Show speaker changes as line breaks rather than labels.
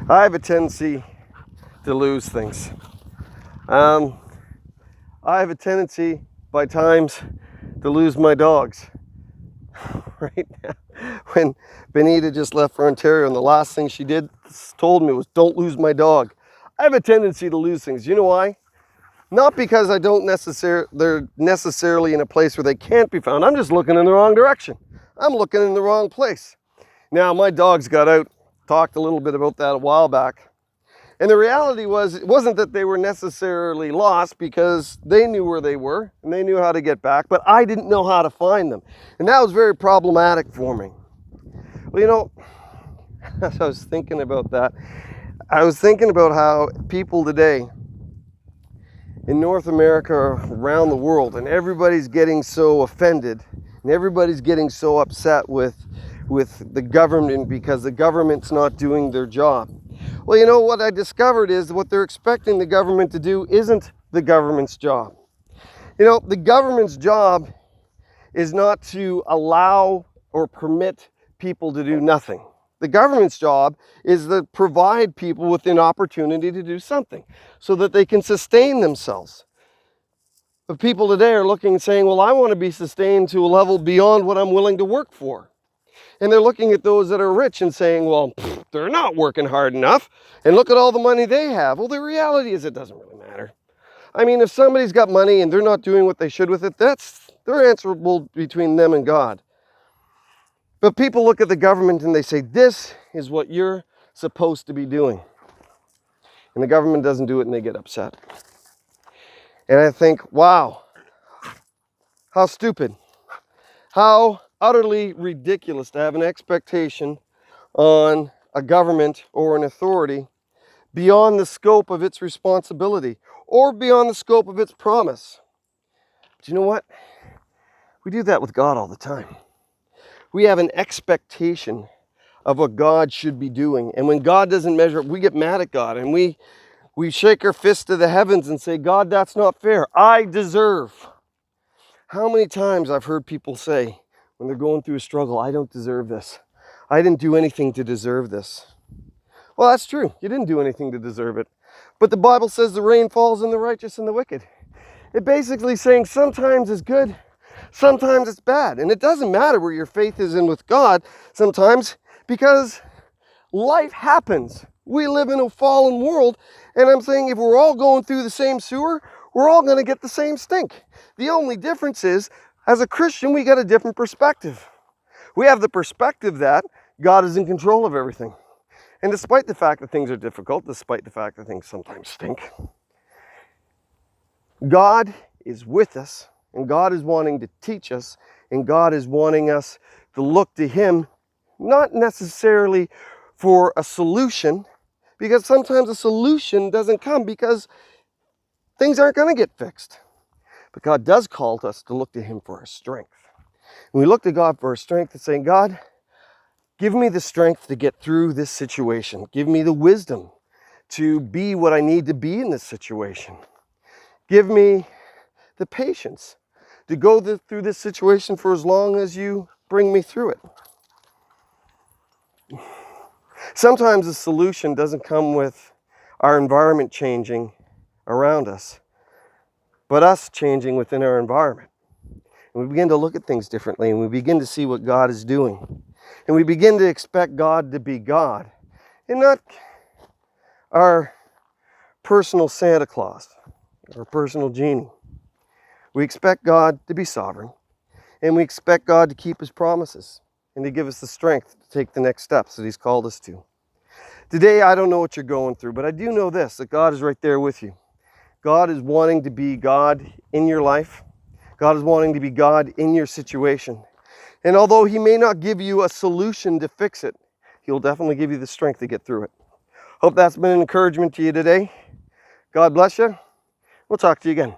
I have a tendency to lose things. I have a tendency by times to lose my dogs. Right now, when Benita just left for Ontario and the last thing she told me was, don't lose my dog. I have a tendency to lose things. You know why? Not because they're necessarily in a place where they can't be found. I'm just looking in the wrong direction. I'm looking in the wrong place. Now, my dogs got out, talked a little bit about that a while back. And the reality was, it wasn't that they were necessarily lost, because they knew where they were and they knew how to get back, but I didn't know how to find them. And that was very problematic for me. Well, you know, as I was thinking about that, I was thinking about how people today in North America, around the world, and everybody's getting so offended and everybody's getting so upset with the government because the government's not doing their job. Well, you know, what I discovered is what they're expecting the government to do isn't the government's job. You know, the government's job is not to allow or permit people to do nothing. The government's job is to provide people with an opportunity to do something so that they can sustain themselves. But people today are looking and saying, well, I want to be sustained to a level beyond what I'm willing to work for. And they're looking at those that are rich and saying, well, they're not working hard enough, and look at all the money they have. Well, the reality is it doesn't really matter. I mean, if somebody's got money and they're not doing what they should with it, they're answerable between them and God. But people look at the government and they say, this is what you're supposed to be doing. And the government doesn't do it and they get upset. And I think, wow, how stupid. How utterly ridiculous to have an expectation on a government or an authority beyond the scope of its responsibility or beyond the scope of its promise. But you know what? We do that with God all the time. We have an expectation of what God should be doing. And when God doesn't measure up, we get mad at God and we shake our fist to the heavens and say, God, that's not fair. I deserve. How many times I've heard people say when they're going through a struggle, I don't deserve this. I didn't do anything to deserve this. Well, that's true. You didn't do anything to deserve it. But the Bible says the rain falls on the righteous and the wicked. It basically saying sometimes it's good, sometimes it's bad. And it doesn't matter where your faith is in with God sometimes, because life happens. We live in a fallen world. And I'm saying if we're all going through the same sewer, we're all going to get the same stink. The only difference is, as a Christian, we get a different perspective. We have the perspective that God is in control of everything. And despite the fact that things are difficult, despite the fact that things sometimes stink, God is with us, and God is wanting to teach us, and God is wanting us to look to Him, not necessarily for a solution, because sometimes a solution doesn't come because things aren't going to get fixed. But God does call us to look to Him for our strength. And we look to God for our strength and saying, God, give me the strength to get through this situation. Give me the wisdom to be what I need to be in this situation. Give me the patience to go through this situation for as long as you bring me through it. Sometimes the solution doesn't come with our environment changing around us, but us changing within our environment. And we begin to look at things differently, and we begin to see what God is doing. And we begin to expect God to be God, and not our personal Santa Claus or personal genie. We expect God to be sovereign, and we expect God to keep His promises and to give us the strength to take the next steps that He's called us to. Today, I don't know what you're going through, but I do know this, that God is right there with you. God is wanting to be God in your life. God is wanting to be God in your situation. And although He may not give you a solution to fix it, He'll definitely give you the strength to get through it. Hope that's been an encouragement to you today. God bless you. We'll talk to you again.